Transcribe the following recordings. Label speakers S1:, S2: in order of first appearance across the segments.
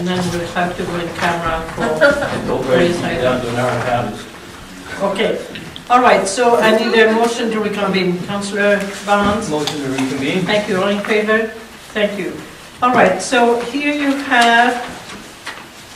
S1: and then we'll have to go in camera for
S2: Don't worry,
S1: raise
S2: down
S1: item.
S2: to an hour and a half.
S1: Okay, all right, so I need a motion to reconvene. Councillor Barnes?
S2: Motion to reconvene.
S1: Thank you, all in favor? Thank you. All right, so here you have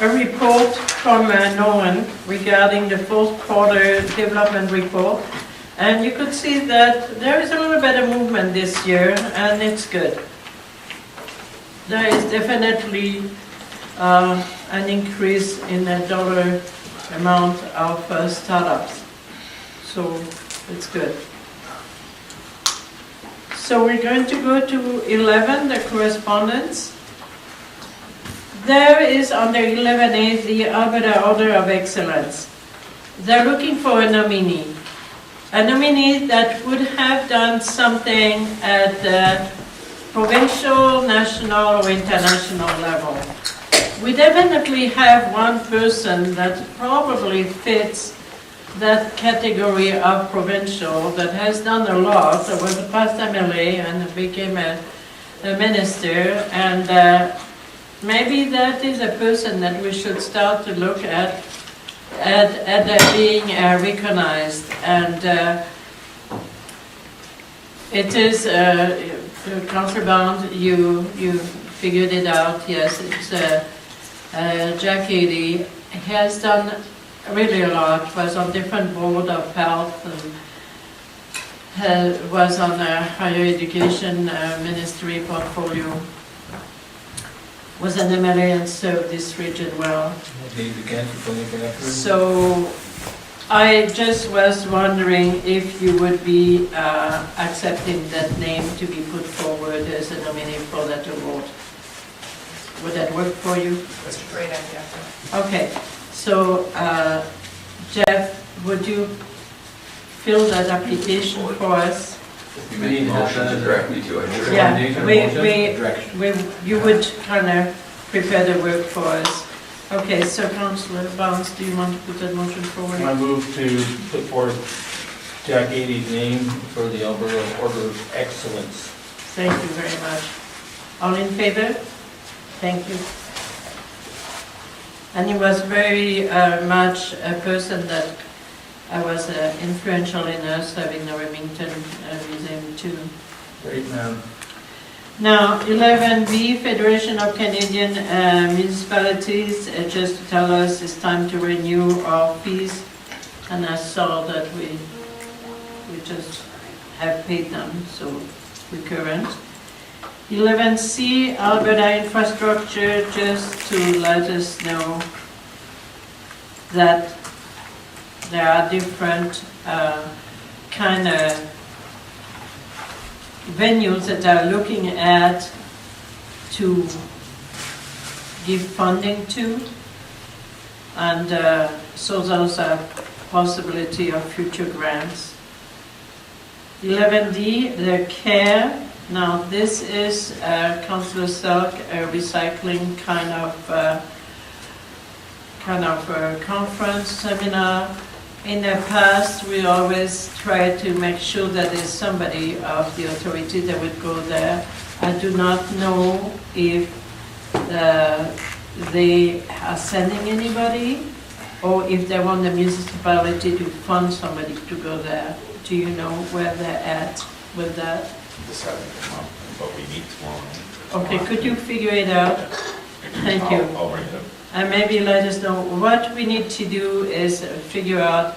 S1: a report from Norman regarding the fourth quarter development report. And you could see that there is a little bit of movement this year, and it's good. There is definitely an increase in the dollar amount of startups. So it's good. So we're going to go to 11, the correspondence. There is under 11A the Alberta Order of Excellence. They're looking for a nominee. A nominee that would have done something at the provincial, national, or international level. We definitely have one person that probably fits that category of provincial, that has done a lot, that was a past MLA and became a minister, and maybe that is a person that we should start to look at being recognized. And it is, Councillor Barnes, you figured it out, yes, it's Jack Haley. He has done really a lot, was on different board of health, and was on a higher education ministry portfolio, was an MLA and served this region well. So I just was wondering if you would be accepting that name to be put forward as a nominee for that award. Would that work for you?
S3: That's a great idea.
S1: Okay, so Jeff, would you fill that application for us?
S4: You made a motion to direct me to it. Sure.
S1: Yeah, you would kind of prepare the work for us. Okay, so Councillor Barnes, do you want to put that motion forward?
S2: I move to put forward Jack Haley's name for the Alberta Order of Excellence.
S1: Thank you very much. All in favor? Thank you. And he was very much a person that was influential in us having the Remington Museum too.
S2: Great man.
S1: Now, 11B, Federation of Canadian Municipalities, just to tell us it's time to renew our fees. And I saw that we just have paid them, so we're current. 11C, Alberta Infrastructure, just to let us know that there are different kind of venues that are looking at to give funding to, and so those are possibility of future grants. 11D, the CARE. Now this is Councillor Selk, a recycling kind of conference, seminar. In the past, we always try to make sure that there's somebody of the authority that would go there. I do not know if they are sending anybody, or if they want the municipality to fund somebody to go there. Do you know where they're at with that?
S5: This hasn't come up, but we meet tomorrow.
S1: Okay, could you figure it out? Thank you.
S5: I'll bring it up.
S1: And maybe let us know. What we need to do is figure out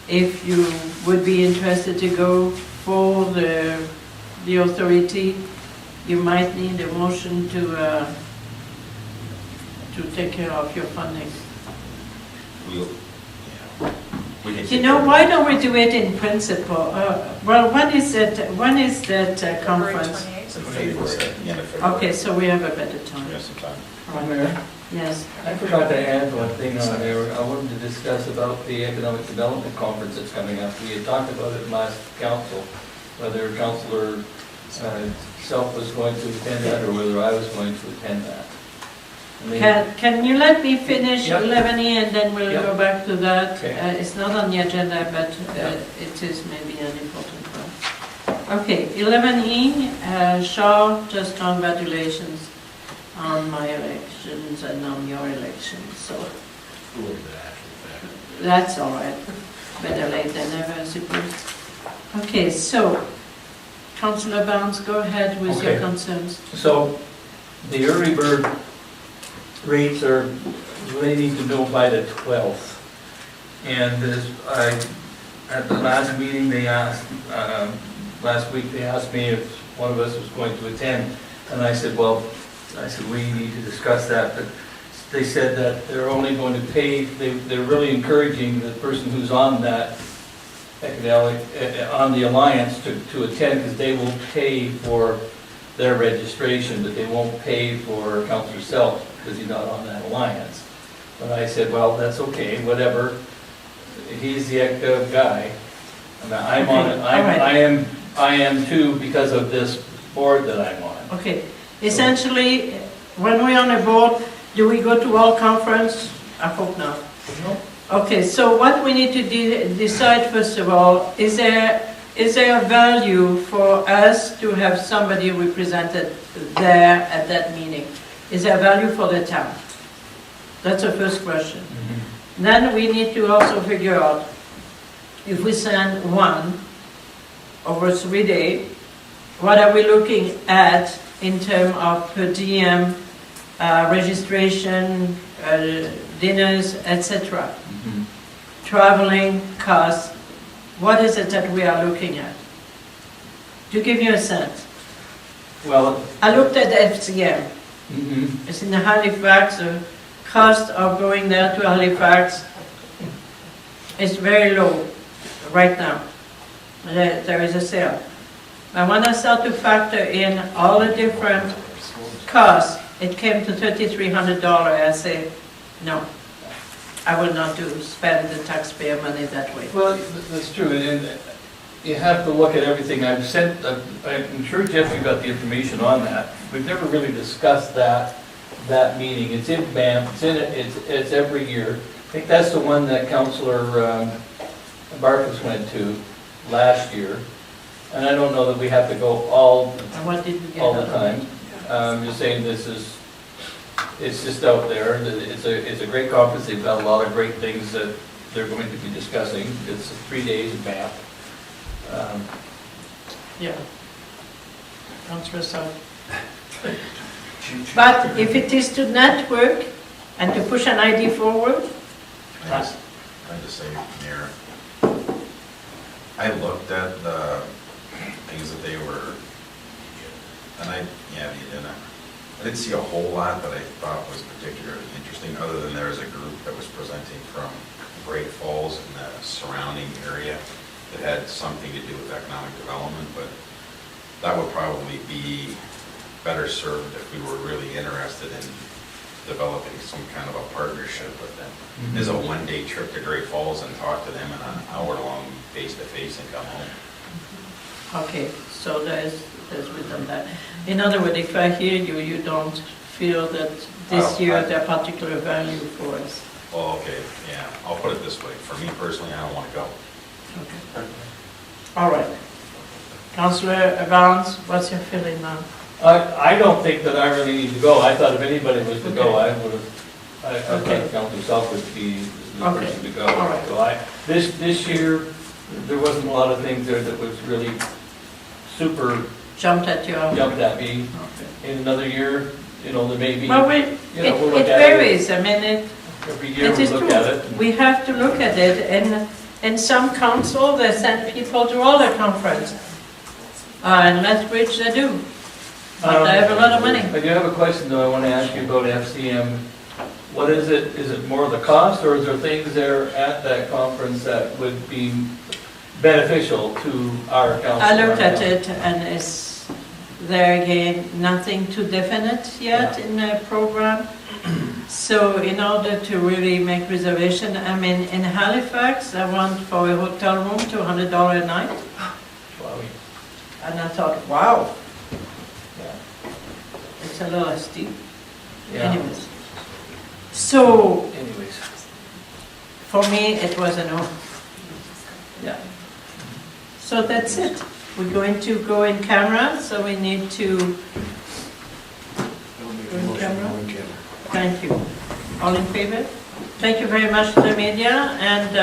S1: if you would be interested to go for the authority. You might need a motion to take care of your funding. You know, why don't we do it in principle? Well, when is that conference? Okay, so we have a better time.
S5: Yes, some time.
S2: Mayor,
S1: Yes.
S2: I forgot to add one thing on there. I wanted to discuss about the Economic Development Conference that's coming up. We had talked about it last council, whether Councillor Selk was going to attend that or whether I was going to attend that.
S1: Can you let me finish
S2: Yep.
S1: 11E and then we'll
S2: Yep.
S1: go back to that?
S2: Okay.
S1: It's not on the agenda, but it is maybe an important one. Okay, 11E, Shaw, just congratulations. on my elections and on your elections, so
S5: A little bit after the fact.
S1: that's all right. Better late than never, I suppose. Okay, so, Councillor Barnes, go ahead with your
S2: Okay.
S1: concerns.
S2: So, the early bird rates are, they need to know by the 12th. And at the last meeting, they asked, last week, they asked me if one of us was going to attend. And I said, well, we need to discuss that, but they said that they're only going to pay, they're really encouraging the person who's on that, on the alliance to attend, because they will pay for their registration, but they won't pay for Councillor Selk, because he's not on that alliance. But I said, well, that's okay, whatever, he's the ECTA guy. I mean, I'm on it, I am too, because of this board that I'm on.
S1: Okay, essentially, when we're on a board, do we go to all conference? I hope not.
S2: No.
S1: Okay, so what we need to decide first of all, is there a value for us to have somebody represented there at that meeting? Is there value for the town? That's the first question.
S2: Mm-hmm.
S1: Then we need to also figure out if we send one over 3 days, what are we looking at in terms of per diem, registration, dinners, etc.
S2: Mm-hmm.
S1: Traveling costs, what is it that we are looking at? To give you a sense.
S2: Well,
S1: I looked at FCM.
S2: mm-hmm.
S1: It's in Halifax. The cost of going there to Halifax is very low right now. There is a sale. But when I start to factor in all the different costs, it came to $3,300. I say, no, I will not spend the taxpayer money that way.
S2: Well, that's true, and you have to look at everything. I'm sure Jeff, you got the information on that. We've never really discussed that meeting. It's in Banff, it's every year. I think that's the one that Councillor Barkus went to last year. And I don't know that we have to go all
S1: And what did we get
S2: the
S1: out of it?
S2: time. I'm just saying it's just out there. It's a great conference. They've got a lot of great things that they're going to be discussing. It's 3 days in Banff.
S1: Yeah. Councillor Selk. But if it is to network and to push an ID forward,
S5: I just say, Mayor, I looked at the things that they were, and I didn't see a whole lot that I thought was particularly interesting, other than there was a group that was presenting from Great Falls and the surrounding area that had something to do with economic development, but that would probably be better served if we were really interested in developing some kind of a partnership with them.
S2: Mm-hmm.
S5: Is a one-day trip to Great Falls and talk to them and an hour-long face-to-face and come home.
S1: okay, so there's within that. In other words, if I hear you, you don't feel that this year there's particular value for us.
S5: Well, okay, yeah, I'll put it this way. For me personally, I don't want to go.
S1: Okay. All right. Councillor Barnes, what's your feeling now?
S2: I don't think that I really need to go. I thought if anybody was to go, I would have, I
S1: Okay.
S2: thought Councillor Selk would be the
S1: Okay.
S2: person to go.
S1: All right.
S2: So this year, there wasn't a lot of things there that was really super
S1: Jumped at you?
S2: jumped at me.
S1: Okay.
S2: In another year, there may be,
S1: Well,
S2: we'll look
S1: it
S2: at
S1: varies. I mean,
S2: every year
S1: it
S2: we
S1: is
S2: look
S1: true.
S2: at it.
S1: We have to look at it, and in some council, they send people to all the conference. In Lethbridge, they do. But they have a lot of money.
S2: I do have a question, though, I want to ask you about FCM. What is it? Is it more the cost, or is there things there at that conference that would be beneficial to our council?
S1: I looked at it, and it's, there again, nothing too definite yet in the program. So in order to really make reservation, I mean, in Halifax, I went for a hotel room, $200 a night.
S2: Wow.
S1: And I thought, wow,
S2: Yeah.
S1: it's a little steep.
S2: Yeah.
S1: Anyways. So
S2: Anyways,
S1: for me, it was a no.
S2: yeah.
S1: So that's it. We're going to go in camera, so we need to go in camera. Thank you. All in favor? Thank you very much to the media, and